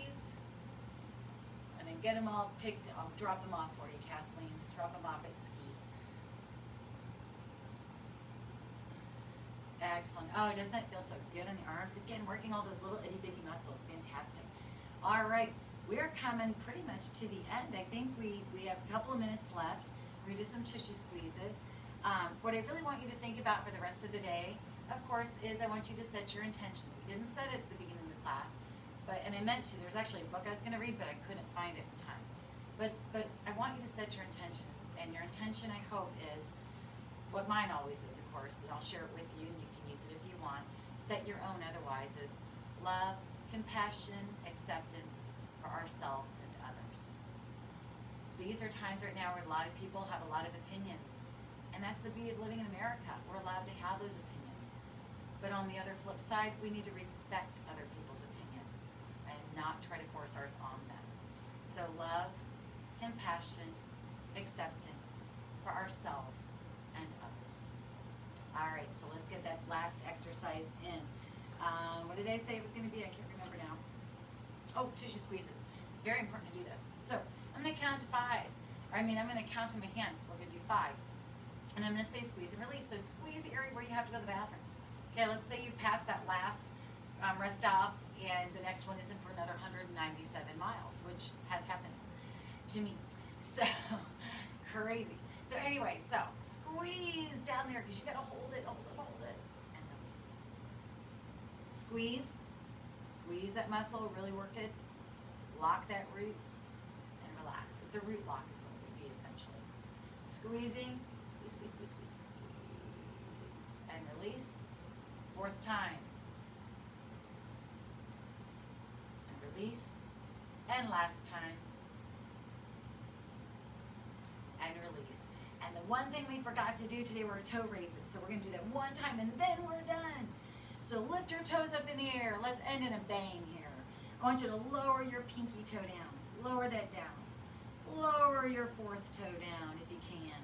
And then get them all picked. I'll drop them off for you, Kathleen. Drop them off at ski. Excellent. Oh, doesn't that feel so good on the arms? Again, working all those little itty bitty muscles. Fantastic. All right, we're coming pretty much to the end. I think we have a couple of minutes left. We're going to do some tushy squeezes. What I really want you to think about for the rest of the day, of course, is I want you to set your intention. We didn't set it at the beginning of the class, and I meant to. There's actually a book I was going to read, but I couldn't find it in time. But I want you to set your intention, and your intention, I hope, is what mine always is, of course, and I'll share it with you, and you can use it if you want. Set your own otherwise is love, compassion, acceptance for ourselves and others. These are times right now where a lot of people have a lot of opinions, and that's the beauty of living in America. We're allowed to have those opinions. But on the other flip side, we need to respect other people's opinions and not try to force ours on them. So love, compassion, acceptance for ourselves and others. All right, so let's get that last exercise in. What did I say it was going to be? I can't remember now. Oh, tissue squeezes. Very important to do this. So I'm going to count to 5. I'm going to count to my hands. We're going to do 5. And I'm going to say squeeze and release. So squeeze the area where you have to go to the bathroom. Okay, let's say you pass that last rest stop and the next one isn't for another 197 miles, which has happened to me. So crazy. So anyway, so squeeze down there because you got to hold it, and release. Squeeze that muscle, really work it. Lock that root and relax. It's a root lock is what it would be essentially. Squeezing, squeeze, and release. 4th time. And release. And last time. And release. And the one thing we forgot to do today were toe raises. So we're going to do that one time and then we're done. So lift your toes up in the air. Let's end in a bang here. I want you to lower your pinky toe down. Lower that down. Lower your 4th toe down if you can.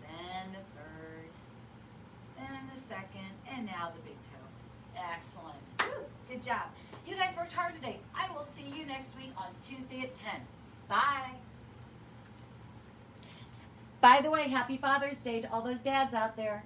Then the 3rd. Then the 2nd. And now the big toe. Excellent. Woo, good job. You guys worked hard today. I will see you next week on Tuesday at 10. Bye. By the way, happy Father's Day to all those dads out there.